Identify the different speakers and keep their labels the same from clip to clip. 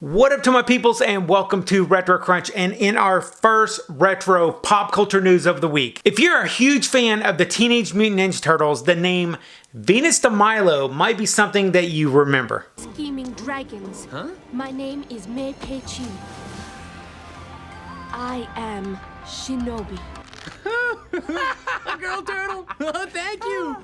Speaker 1: What up to my peoples, and welcome to Retro Crunch, and in our first retro pop culture news of the week. If you're a huge fan of the Teenage Mutant Ninja Turtles, the name Venus De Milo might be something that you remember.
Speaker 2: Scheming dragons.
Speaker 3: Huh?
Speaker 2: My name is Mei Pei Chi. I am Shinobi.
Speaker 3: Girl turtle! Oh, thank you!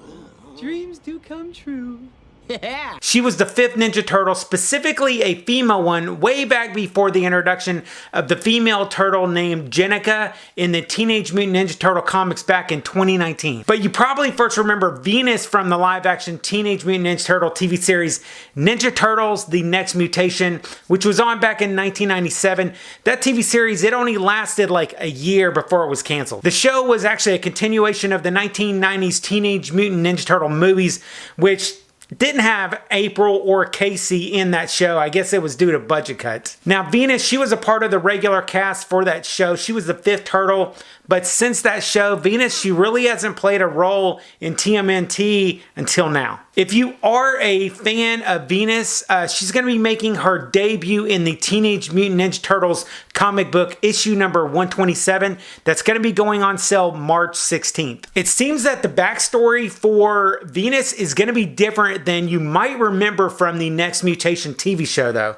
Speaker 3: Dreams do come true. Yeah!
Speaker 1: She was the fifth Ninja Turtle, specifically a female one, way back before the introduction of the female turtle named Jennica in the Teenage Mutant Ninja Turtle comics back in 2019. But you probably first remember Venus from the live-action Teenage Mutant Ninja Turtle TV series Ninja Turtles, The Next Mutation, which was on back in 1997. That TV series, it only lasted like a year before it was canceled. The show was actually a continuation of the 1990s Teenage Mutant Ninja Turtle movies, which didn't have April or Casey in that show. I guess it was due to budget cuts. Now, Venus, she was a part of the regular cast for that show. She was the fifth turtle. But since that show, Venus, she really hasn't played a role in TMNT until now. If you are a fan of Venus, she's going to be making her debut in the Teenage Mutant Ninja Turtles comic book issue number 127. That's going to be going on sale March 16th. It seems that the backstory for Venus is going to be different than you might remember from the Next Mutation TV show, though.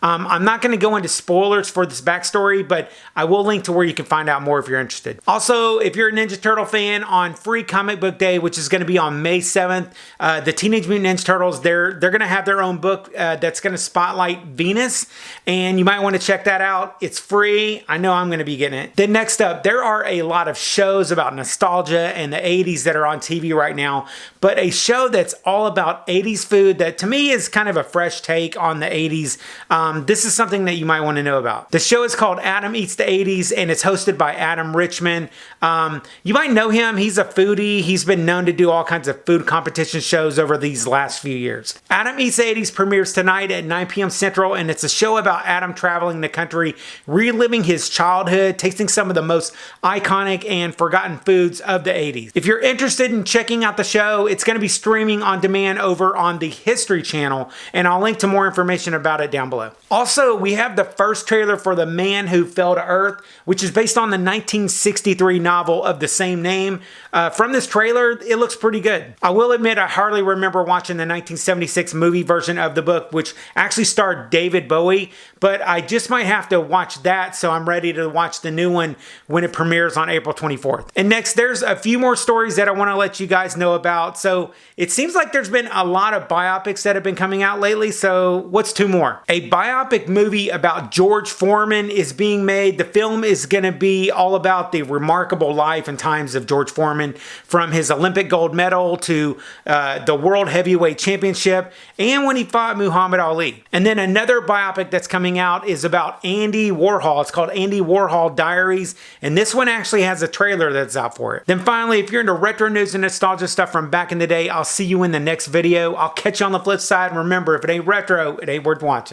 Speaker 1: I'm not going to go into spoilers for this backstory, but I will link to where you can find out more if you're interested. Also, if you're a Ninja Turtle fan, on Free Comic Book Day, which is going to be on May 7th, the Teenage Mutant Ninja Turtles, they're going to have their own book that's going to spotlight Venus, and you might want to check that out. It's free. I know I'm going to be getting it. Then next up, there are a lot of shows about nostalgia and the 80s that are on TV right now, but a show that's all about 80s food that to me is kind of a fresh take on the 80s. This is something that you might want to know about. The show is called Adam Eats the 80s, and it's hosted by Adam Richman. You might know him. He's a foodie. He's been known to do all kinds of food competition shows over these last few years. Adam Eats the 80s premieres tonight at 9 p.m. Central, and it's a show about Adam traveling the country, reliving his childhood, tasting some of the most iconic and forgotten foods of the 80s. If you're interested in checking out the show, it's going to be streaming on demand over on the History Channel, and I'll link to more information about it down below. Also, we have the first trailer for The Man Who Fell to Earth, which is based on the 1963 novel of the same name. From this trailer, it looks pretty good. I will admit I hardly remember watching the 1976 movie version of the book, which actually starred David Bowie, but I just might have to watch that, so I'm ready to watch the new one when it premieres on April 24th. And next, there's a few more stories that I want to let you guys know about. So it seems like there's been a lot of biopics that have been coming out lately, so what's two more? A biopic movie about George Foreman is being made. The film is going to be all about the remarkable life and times of George Foreman, from his Olympic gold medal to the World Heavyweight Championship and when he fought Muhammad Ali. And then another biopic that's coming out is about Andy Warhol. It's called Andy Warhol Diaries, and this one actually has a trailer that's out for it. Then finally, if you're into retro news and nostalgia stuff from back in the day, I'll see you in the next video. I'll catch you on the flip side, and remember, if it ain't retro, it ain't worth watching.